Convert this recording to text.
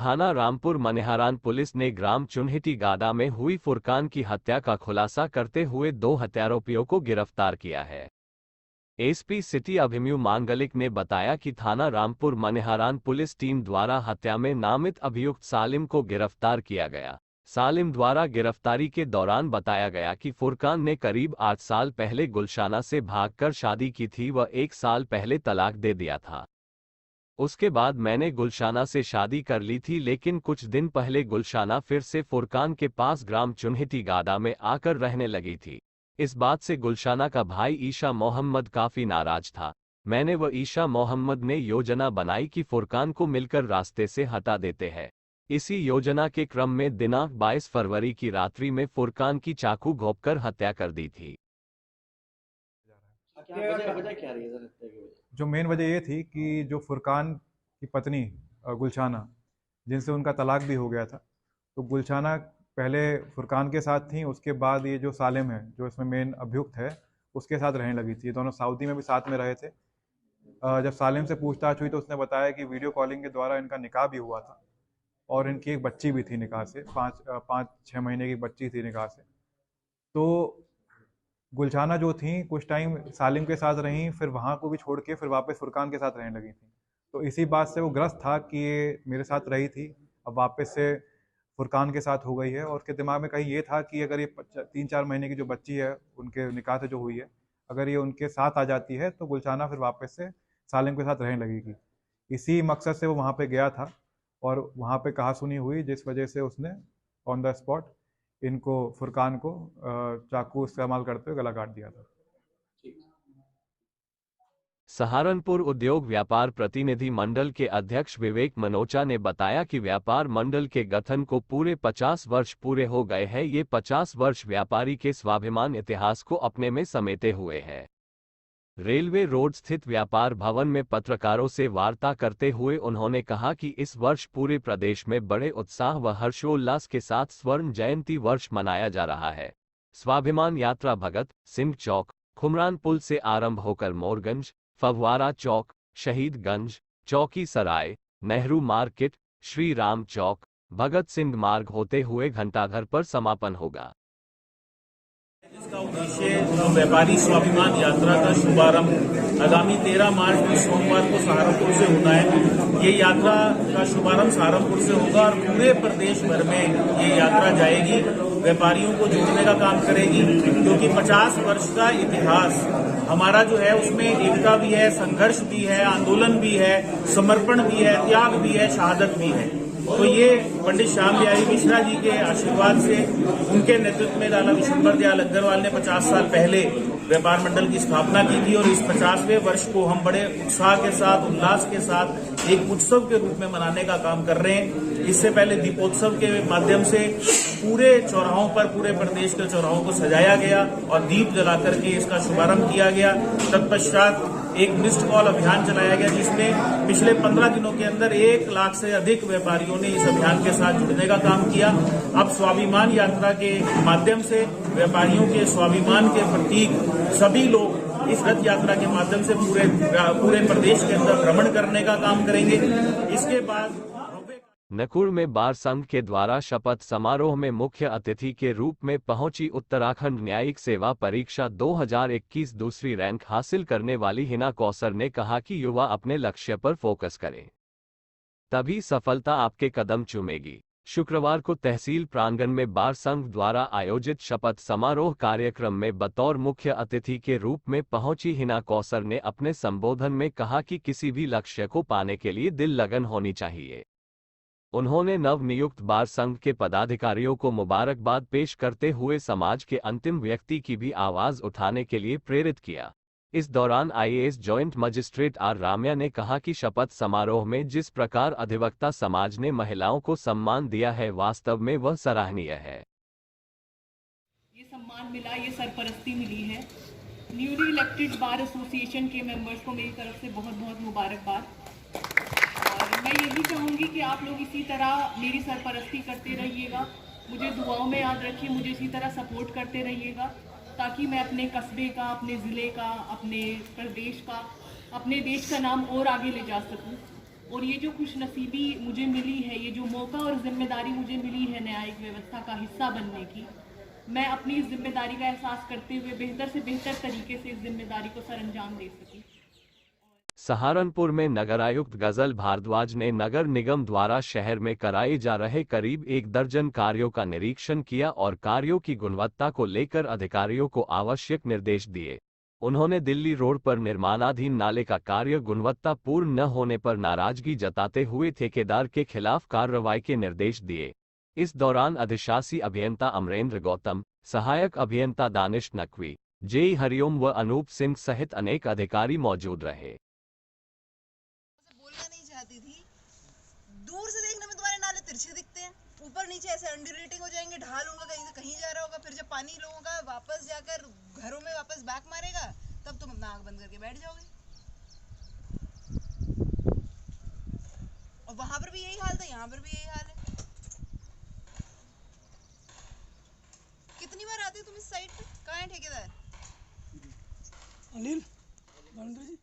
थाना रामपुर मनिहारान पुलिस ने ग्राम चुनहिटी गादा में हुई फुरकान की हत्या का खुलासा करते हुए 2 हत्यारोपियों को गिरफ्तार किया है। एसपी सिटी अभिमन्यु मांगलिक ने बताया कि थाना रामपुर मनिहारान पुलिस टीम द्वारा हत्या में नामित अभियुक्त सालिम को गिरफ्तार किया गया। सालिम द्वारा गिरफ्तारी के दौरान बताया गया कि फुरकान ने करीब 8 साल पहले गुलशाना से भागकर शादी की थी व 1 साल पहले तलाक दे दिया था। उसके बाद मैंने गुलशाना से शादी कर ली थी, लेकिन कुछ दिन पहले गुलशाना फिर से फुरकान के पास ग्राम चुनहिटी गादा में आकर रहने लगी थी। इस बात से गुलशाना का भाई ईशा मोहम्मद काफी नाराज था। मैंने व ईशा मोहम्मद ने योजना बनाई कि फुरकान को मिलकर रास्ते से हटा देते हैं। इसी योजना के क्रम में दिनांक 22 फरवरी की रात्रि में फुरकान की चाकू घोंपकर हत्या कर दी थी। जो मेन वजह ये थी कि जो फुरकान की पत्नी गुलशाना, जिनसे उनका तलाक भी हो गया था, तो गुलशाना पहले फुरकान के साथ थी, उसके बाद ये जो सालिम है, जो इसमें मेन अभियुक्त है, उसके साथ रहने लगी थी। दोनों सऊदी में भी साथ में रहे थे। जब सालिम से पूछताछ हुई तो उसने बताया कि वीडियो कॉलिंग के द्वारा इनका निकाह भी हुआ था और इनकी एक बच्ची भी थी निकाह से, 5-6 महीने की बच्ची थी निकाह से। तो गुलशाना जो थी कुछ टाइम सालिम के साथ रहीं, फिर वहाँ को भी छोड़ के फिर वापस फुरकान के साथ रहने लगी थी। तो इसी बात से वो ग्रस्त था कि ये मेरे साथ रही थी, अब वापस से फुरकान के साथ हो गई है। और उसके दिमाग में कहीं ये था कि अगर ये 3-4 महीने की जो बच्ची है उनके निकाह से जो हुई है, अगर ये उनके साथ आ जाती है तो गुलशाना फिर वापस से सालिम के साथ रहने लगेगी। इसी मकसद से वो वहाँ पे गया था और वहाँ पे कहासुनी हुई, जिस वजह से उसने ऑन द स्पॉट इनको, फुरकान को चाकू इस्तेमाल करते हुए गला काट दिया था। सहारनपुर उद्योग व्यापार प्रतिनिधि मंडल के अध्यक्ष विवेक मनोचा ने बताया कि व्यापार मंडल के गठन को पूरे 50 वर्ष पूरे हो गए हैं। ये 50 वर्ष व्यापारी के स्वाभिमान इतिहास को अपने में समेटे हुए हैं। रेलवे रोड स्थित व्यापार भवन में पत्रकारों से वार्ता करते हुए उन्होंने कहा कि इस वर्ष पूरे प्रदेश में बड़े उत्साह व हर्षोल्लास के साथ स्वर्ण जयंती वर्ष मनाया जा रहा है। स्वाभिमान यात्रा भगत सिंह चौक, खुमरान पुल से आरंभ होकर मोरगंज, फव्वारा चौक, शहीदगंज, चौकी सराय, नेहरू मार्केट, श्री राम चौक, भगत सिंह मार्ग होते हुए घंटाघर पर समापन होगा। इसका उद्देश्य व्यापारी स्वाभिमान यात्रा का शुभारंभ आगामी 13 मार्च को सोमवार को सहारनपुर से होना है। ये यात्रा का शुभारंभ सहारनपुर से होगा और पूरे प्रदेश भर में ये यात्रा जाएगी, व्यापारियों को जोड़ने का काम करेगी, क्योंकि 50 वर्ष का इतिहास हमारा जो है उसमें एकता भी है, संघर्ष भी है, आंदोलन भी है, समर्पण भी है, त्याग भी है, शहादत भी है। तो ये पंडित श्याम बिहारी मिश्रा जी के आशीर्वाद से, उनके नेतृत्व में लाला विशंबर दयाल अग्रवाल ने 50 साल पहले व्यापार मंडल की स्थापना की थी और इस 50वें वर्ष को हम बड़े उत्साह के साथ, उल्लास के साथ एक उत्सव के रूप में मनाने का काम कर रहे हैं। इससे पहले दीपोत्सव के माध्यम से पूरे चौराहों पर, पूरे प्रदेश के चौराहों को सजाया गया और दीप जला करके इसका शुभारंभ किया गया। तत्पश्चात एक मिस्ड कॉल अभियान चलाया गया, जिसमें पिछले 15 दिनों के अंदर 1 लाख से अधिक व्यापारियों ने इस अभियान के साथ जुड़ने का काम किया। अब स्वाभिमान यात्रा के माध्यम से व्यापारियों के स्वाभिमान के प्रतीक सभी लोग इस रथ यात्रा के माध्यम से पूरे प्रदेश के अंदर भ्रमण करने का काम करेंगे। इसके बाद नकुर में बार संघ के द्वारा शपथ समारोह में मुख्य अतिथि के रूप में पहुंची उत्तराखंड न्यायिक सेवा परीक्षा 2021 दूसरी रैंक हासिल करने वाली हिना कौसर ने कहा कि युवा अपने लक्ष्य पर फोकस करें, तभी सफलता आपके कदम चूमेगी। शुक्रवार को तहसील प्रांगण में बार संघ द्वारा आयोजित शपथ समारोह कार्यक्रम में बतौर मुख्य अतिथि के रूप में पहुंची हिना कौसर ने अपने संबोधन में कहा कि किसी भी लक्ष्य को पाने के लिए दिल लगन होनी चाहिए। उन्होंने नवनियुक्त बार संघ के पदाधिकारियों को मुबारकबाद पेश करते हुए समाज के अंतिम व्यक्ति की भी आवाज उठाने के लिए प्रेरित किया। इस दौरान IAS joint magistrate R Ramya ने कहा कि शपथ समारोह में जिस प्रकार अधिवक्ता समाज ने महिलाओं को सम्मान दिया है, वास्तव में वह सराहनीय है। ये सम्मान मिला, ये सरपरस्ती मिली है। न्यूली इलेक्टेड बार एसोसिएशन के मेंबर्स को मेरी तरफ से बहुत बहुत मुबारकबाद। और मैं यही चाहूँगी कि आप लोग इसी तरह मेरी सरपरस्ती करते रहिएगा, मुझे दुआओं में याद रखिए, मुझे इसी तरह सपोर्ट करते रहिएगा, ताकि मैं अपने कस्बे का, अपने ज़िले का, अपने प्रदेश का, अपने देश का नाम और आगे ले जा सकूं। और ये जो खुशनसीबी मुझे मिली है, ये जो मौका और जिम्मेदारी मुझे मिली है न्यायिक व्यवस्था का हिस्सा बनने की, मैं अपनी इस जिम्मेदारी का एहसास करते हुए बेहतर से बेहतर तरीके से इस जिम्मेदारी को सरअंजाम दे सकी। सहारनपुर में नगर आयुक्त गजल भारद्वाज ने नगर निगम द्वारा शहर में कराए जा रहे करीब 1 दर्जन कार्यों का निरीक्षण किया और कार्यों की गुणवत्ता को लेकर अधिकारियों को आवश्यक निर्देश दिए। उन्होंने दिल्ली रोड पर निर्माणाधीन नाले का कार्य गुणवत्तापूर्ण न होने पर नाराजगी जताते हुए ठेकेदार के खिलाफ कार्रवाई के निर्देश दिए। इस दौरान अधिशासी अभियंता अमरेंद्र गौतम, सहायक अभियंता दानिश नकवी, जेई हरिओम व अनूप सिंह सहित अनेक अधिकारी मौजूद रहे। बोलना नहीं चाहती थी, दूर से देखने में तुम्हारे नाले तिरछे दिखते हैं, ऊपर नीचे ऐसे अंडररेटिंग हो जाएंगे, ढाल होगा कहीं से कहीं जा रहा होगा, फिर जब पानी लोगों का वापस जाकर घरों में वापस बैक मारेगा तब तुम अपना आंख बंद करके बैठ जाओगे। और वहां पर भी यही हाल था, यहाँ पर भी यही हाल है। कितनी बार आते हो तुम इस साइड पे? कहाँ है ठेकेदार? अनिल जी